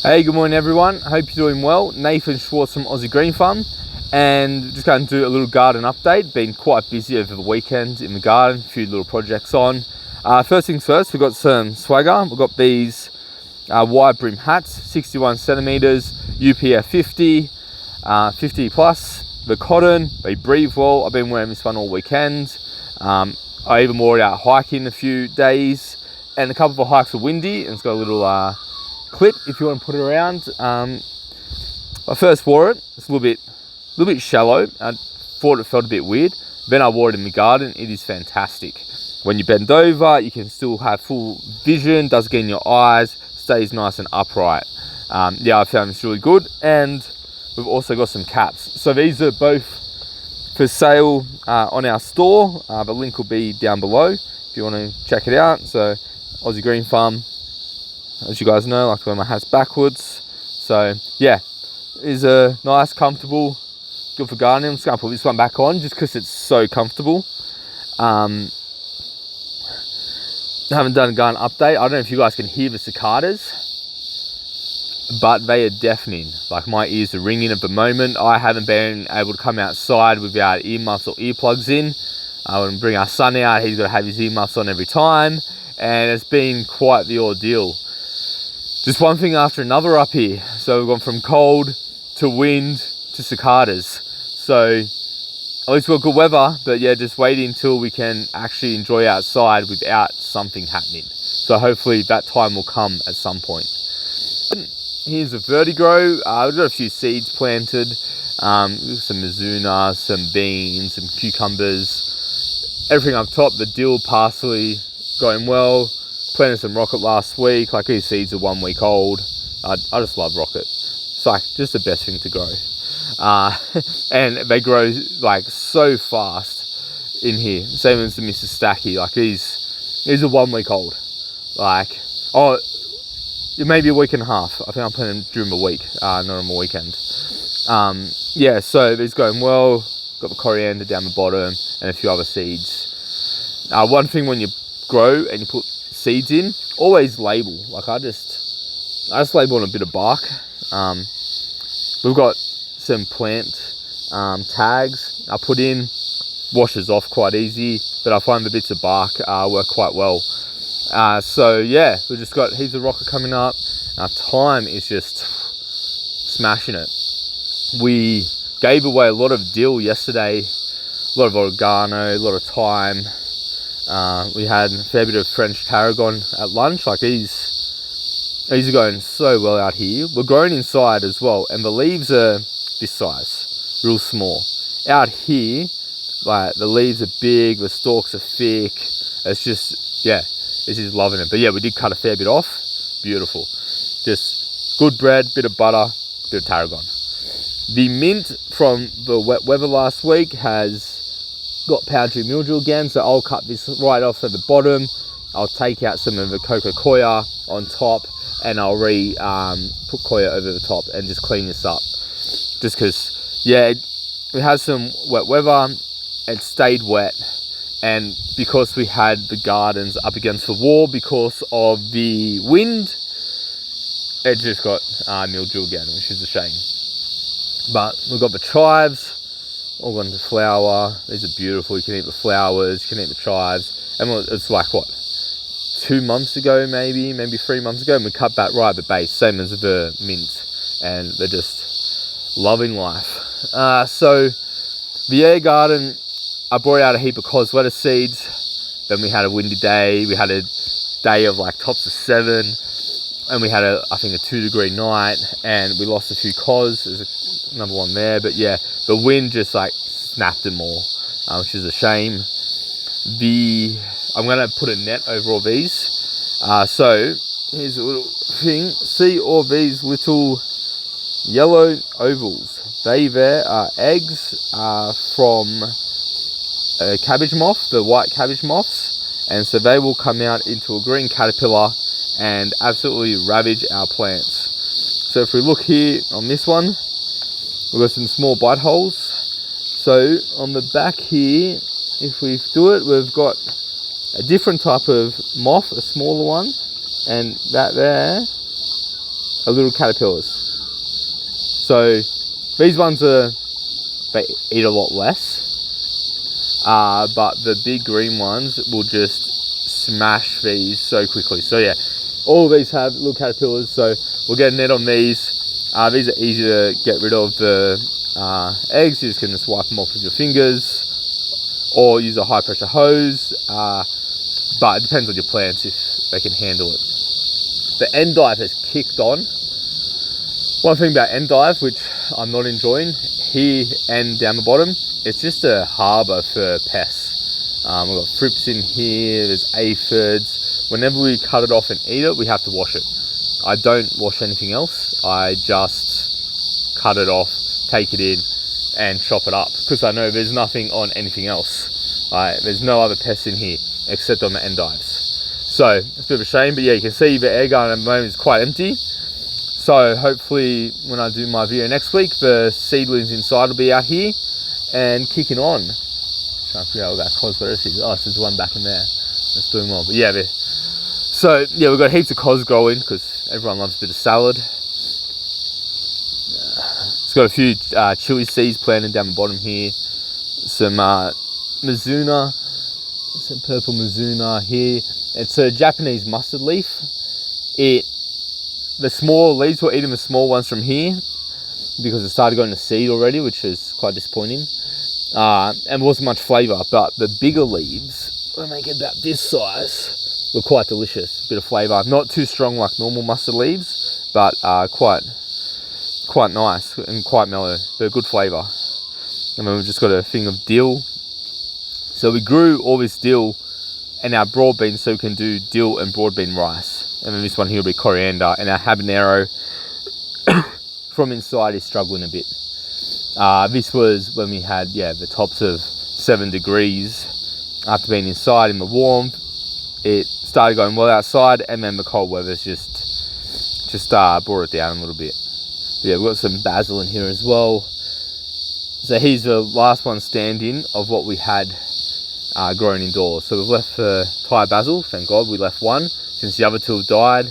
Hey, good morning everyone. Hope you're doing well. Nathan Schwartz from Aussie Green Thumb, and just going to do a little garden update. Been quite busy over the weekend in the garden, a few little projects on. First things first, we've got some swagger. We've got these wide brim hats, 61 centimeters, UPF 50 plus. The cotton, they breathe well. I've been wearing this one all weekend. I even wore it out hiking a few days, and a couple of hikes were windy, and it's got a little clip if you want to put it around. I first wore it, it's a little bit shallow. I thought it felt a bit weird. Then I wore it in the garden. It is fantastic. When you bend over, you can still have full vision, does get in your eyes, stays nice and upright. Yeah, I found this really good. And we've also got some caps. So these are both for sale on our store. The link will be down below if you want to check it out. So Aussie Green Thumb, as you guys know, I like to wear my hats backwards. So yeah, it is a nice, comfortable, good for gardening. I'm just gonna put this one back on just because it's so comfortable. I haven't done a garden update. I don't know if you guys can hear the cicadas, but they are deafening. Like, my ears are ringing at the moment. I haven't been able to come outside without earmuffs or earplugs in. When we bring our son out, he's got to have his earmuffs on every time, and it's been quite the ordeal. Just one thing after another up here. So we've gone from cold to wind to cicadas. So at least we've got good weather, but yeah, just waiting until we can actually enjoy outside without something happening. So hopefully that time will come at some point. Here's a vertigrow. We've got a few seeds planted. Some mizuna, some beans, some cucumbers. Everything up top, the dill, parsley, going well. Planted some rocket last week. Like, these seeds are 1 week old. I just love rocket. It's like just the best thing to grow. And they grow like so fast in here. Same as the Mr. Stacky. Like, these are 1 week old. Like, oh, maybe a week and a half. I think I'm planting during the week, not on the weekend. Yeah, so it's going well. Got the coriander down the bottom and a few other seeds. One thing when you grow and you put seeds in, always label. Like, I just label on a bit of bark. We've got some plant tags I put in, washes off quite easy, but I find the bits of bark work quite well. So yeah, we've just got heaps of rocket coming up. Our thyme is just smashing it. We gave away a lot of dill yesterday, a lot of oregano, a lot of thyme. We had a fair bit of French tarragon at lunch. Like, these are going so well out here. We're growing inside as well, and the leaves are this size, real small. Out here, like, the leaves are big, the stalks are thick. It's just, yeah, it's just loving it. But yeah, we did cut a fair bit off. Beautiful. Just good bread, bit of butter, bit of tarragon. The mint from the wet weather last week has got powdery mildew again, so I'll cut this right off at the bottom. I'll take out some of the coca coir on top, and I'll put coir over the top and just clean this up. Just because, yeah, it has some wet weather, it stayed wet, and because we had the gardens up against the wall because of the wind, it just got mildew again, which is a shame. But we've got the chives all gone to flower. These are beautiful. You can eat the flowers, you can eat the chives. And it's like, what, 2 months ago, maybe 3 months ago, and we cut back right at the base, same as the mint, and they're just loving life. So the air garden, I brought out a heap of cos lettuce seeds. Then we had a windy day. We had a day of like tops of 7, and we had I think a 2-degree night, and we lost a few cos. There's another one there, but yeah, the wind just like snapped them all, which is a shame. I'm gonna put a net over all these. So here's a little thing. See all these little yellow ovals? They there are eggs from a cabbage moth, the white cabbage moths, and so they will come out into a green caterpillar and absolutely ravage our plants. So if we look here on this one, we've got some small bite holes. So on the back here, if we do it, we've got a different type of moth, a smaller one, and that there are little caterpillars. So these ones they eat a lot less, but the big green ones will just smash these so quickly. So yeah, all of these have little caterpillars, so we'll get a net on these. These are easy to get rid of. The eggs, you just can wipe them off with your fingers or use a high pressure hose, but it depends on your plants if they can handle it. The endive has kicked on. One thing about endive, which I'm not enjoying, here and down the bottom, it's just a harbour for pests. We've got thrips in here, there's aphids. Whenever we cut it off and eat it, we have to wash it. I don't wash anything else. I just cut it off, take it in and chop it up, because I know there's nothing on anything else. There's no other pests in here except on the endives. So it's a bit of a shame, but yeah, you can see the air garden at the moment is quite empty. So hopefully when I do my video next week, the seedlings inside will be out here and kicking on. Trying to figure out what that cosmos is. Oh, so there's one back in there. That's doing well. But yeah, so yeah, we've got heaps of cos growing because everyone loves a bit of salad. It's got a few chili seeds planted down the bottom here. Some Mizuna, some purple Mizuna here. It's a Japanese mustard leaf. The small leaves were eating the small ones from here because it started going to seed already, which is quite disappointing. And wasn't much flavour, but the bigger leaves, when they get about this size, were quite delicious. A bit of flavour, not too strong like normal mustard leaves, but quite nice and quite mellow. They're good flavour. And then we've just got a thing of dill. So we grew all this dill and our broad beans, so we can do dill and broad bean rice. And then this one here will be coriander, and our habanero from inside is struggling a bit. This was when we had, the tops of 7 degrees. After being inside in the warm, it started going well outside, and then the cold weather's just brought it down a little bit. But yeah, we've got some basil in here as well. So here's the last one standing of what we had growing indoors. So we've left the Thai basil, thank God we left one, since the other two have died.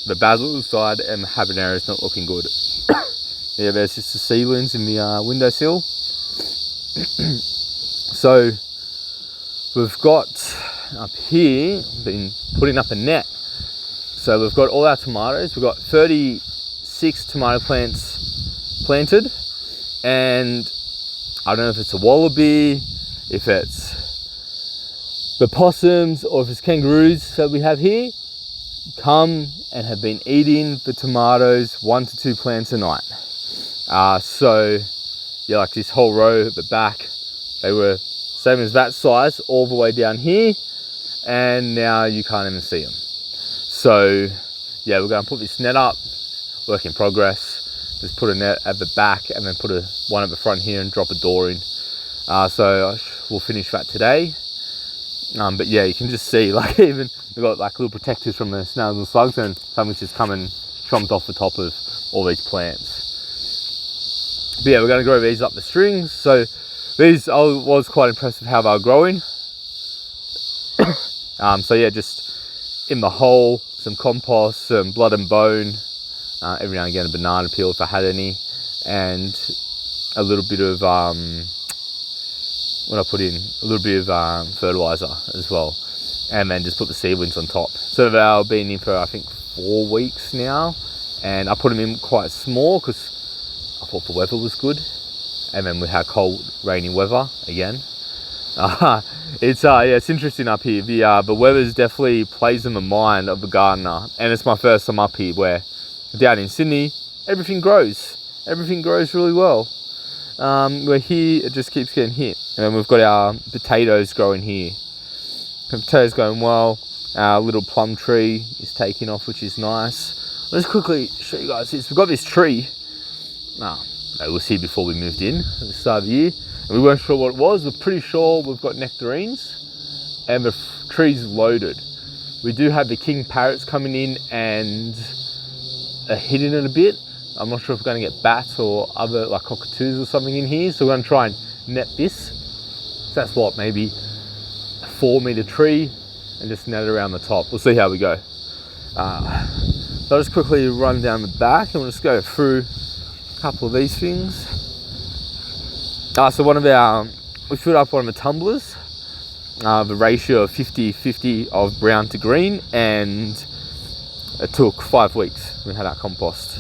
The basil's died and the habanero is not looking good. Yeah, there's just the seedlings in the windowsill. So we've got up here, been putting up a net. So we've got all our tomatoes. We've got 36 tomato plants planted, and I don't know if it's a wallaby, if it's the possums, or if it's kangaroos that we have here, come and have been eating the tomatoes 1 to 2 plants a night. So yeah, like this whole row at the back, they were same as that size all the way down here, and now you can't even see them. So yeah, we're going to put this net up, work in progress. Just put a net at the back and then put one at the front here and drop a door in. So we'll finish that today. But yeah, you can just see, like, even we've got like little protectors from the snails and slugs, and something's just come and chomped off the top of all these plants. But yeah, we're going to grow these up the strings. So these, I was quite impressed with how they were growing. So yeah, just in the hole, some compost, some blood and bone, every now and again a banana peel if I had any, and a little bit of when I put in a little bit of fertilizer as well, and then just put the seedlings on top. So they've been in for I think 4 weeks now, and I put them in quite small because I thought the weather was good, and then we had cold, rainy weather again. It's interesting up here. The weather definitely plays in the mind of the gardener, and it's my first time up here. Where down in Sydney, everything grows really well. We're here, it just keeps getting hit. And then we've got our potatoes growing here. The potatoes going well. Our little plum tree is taking off, which is nice. Let's quickly show you guys this. We've got this tree. It was here before we moved in at the start of the year. And we weren't sure what it was. We're pretty sure we've got nectarines, and the tree's loaded. We do have the king parrots coming in and are hitting it a bit. I'm not sure if we're going to get bats or other like cockatoos or something in here. So we're going to try and net this. So that's what, maybe a 4 meter tree, and just net it around the top. We'll see how we go. So I'll just quickly run down the back and we'll just go through a couple of these things. So one of our, we filled up one of the tumblers, the ratio of 50-50 of brown to green, and it took 5 weeks. We had our compost.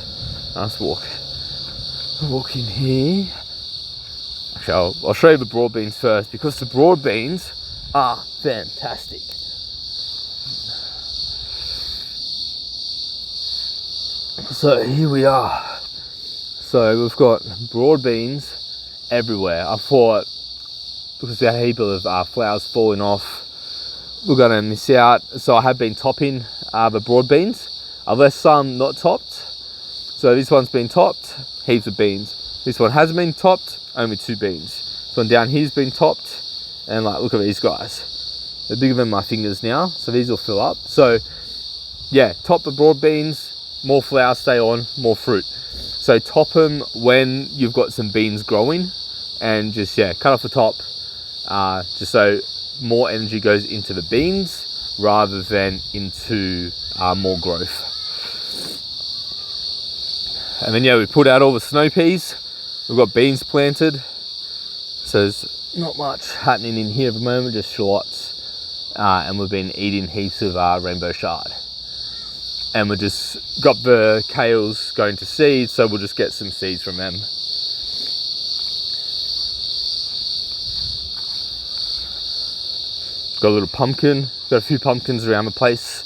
Let's walk in here. Actually, I'll show you the broad beans first, because the broad beans are fantastic. So here we are. So we've got broad beans everywhere. I thought, because we had a heap of flowers falling off, we're gonna miss out. So I have been topping the broad beans. I've left some not topped. So this one's been topped, heaps of beans. This one hasn't been topped, only 2 beans. This one down here's been topped, and like, look at these guys. They're bigger than my fingers now, so these will fill up. So yeah, top the broad beans, more flowers stay on, more fruit. So top them when you've got some beans growing, and just, yeah, cut off the top, just so more energy goes into the beans rather than into more growth. And then, yeah, we put out all the snow peas. We've got beans planted. So there's not much happening in here at the moment, just shallots. And we've been eating heaps of rainbow chard. And we just got the kales going to seed, so we'll just get some seeds from them. Got a little pumpkin. Got a few pumpkins around the place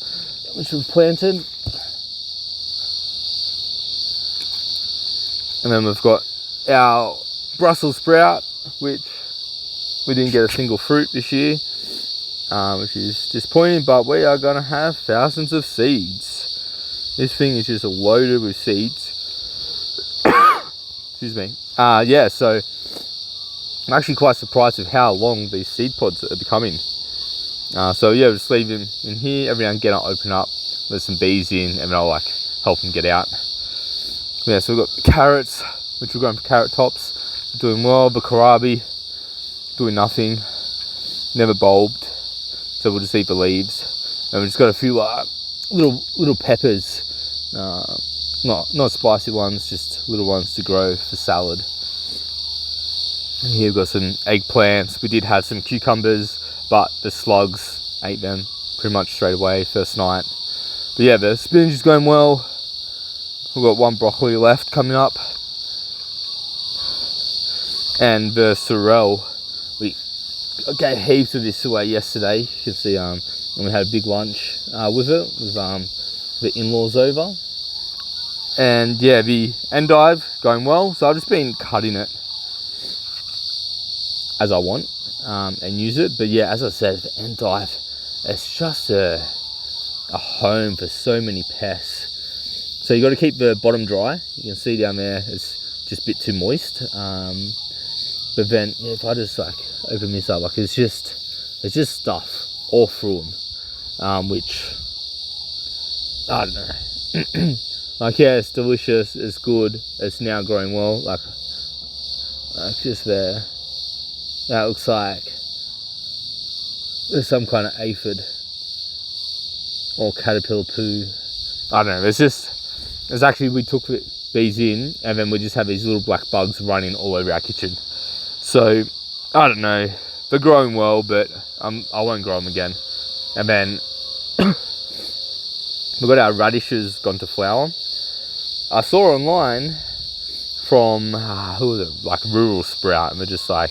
which we've planted. And then we've got our Brussels sprout, which we didn't get a single fruit this year, which is disappointing, but we are gonna have thousands of seeds. This thing is just loaded with seeds. Excuse me. Yeah, so I'm actually quite surprised with how long these seed pods are becoming. So yeah, we'll just leave them in here. Every now and again I'll open up, let some bees in, and then I'll like help them get out. Yeah, so we've got carrots, which we're going for carrot tops. Doing well. The kohlrabi, doing nothing. Never bulbed. So we'll just eat the leaves. And we've just got a few little peppers. Not spicy ones, just little ones to grow for salad. And here we've got some eggplants. We did have some cucumbers, but the slugs ate them pretty much straight away first night. But yeah, the spinach is going well. We've got one broccoli left coming up. And the sorrel, we gave heaps of this away yesterday. You can see, and we had a big lunch with it, with the in-laws over. And yeah, the endive going well. So I've just been cutting it as I want and use it. But yeah, as I said, the endive, it's just a home for so many pests. So you got to keep the bottom dry. You can see down there, it's just a bit too moist. But then, yeah, if I just like open this up, like it's just stuff all through them, which I don't know. Like, yeah, it's delicious, it's good, it's now growing well. Like just there, that looks like there's some kind of aphid or caterpillar poo. I don't know. It's actually, we took these in, and then we just have these little black bugs running all over our kitchen. So I don't know. They're growing well, but I won't grow them again. And then we've got our radishes gone to flower. I saw online from who was it, like Rural Sprout, and they're just like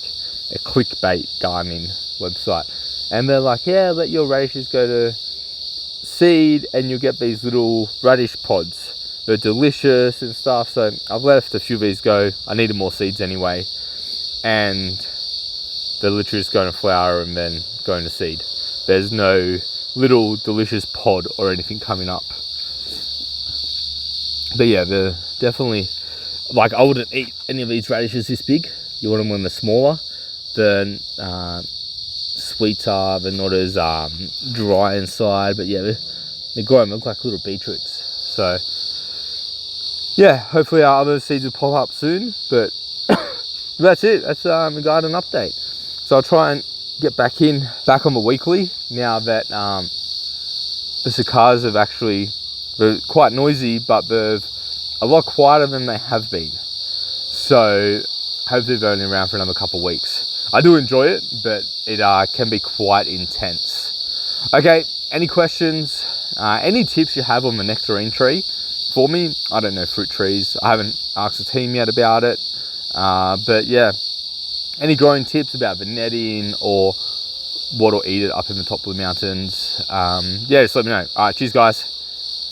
a clickbait gardening website, and they're like, yeah, let your radishes go to seed and you'll get these little radish pods. They're delicious and stuff. So I've left a few of these go. I needed more seeds anyway, and they're literally just going to flower and then going to seed. There's no little delicious pod or anything coming up. But yeah, they're definitely, like, I wouldn't eat any of these radishes this big. You want them when they're smaller. They're sweeter, they're not as dry inside, but yeah, they're growing, they look like little beetroots. So yeah, hopefully our other seeds will pop up soon, but that's it. That's the garden update. So I'll try and get back on the weekly now that the cicadas have actually They're quite noisy, but they're a lot quieter than they have been. So hopefully they're only around for another couple of weeks. I do enjoy it, but it can be quite intense. Okay, any questions? Any tips you have on the nectarine tree for me? I don't know fruit trees. I haven't asked the team yet about it. But yeah, any growing tips about the netting or what'll eat it up in the top of the mountains? Yeah, just let me know. All right, cheers guys.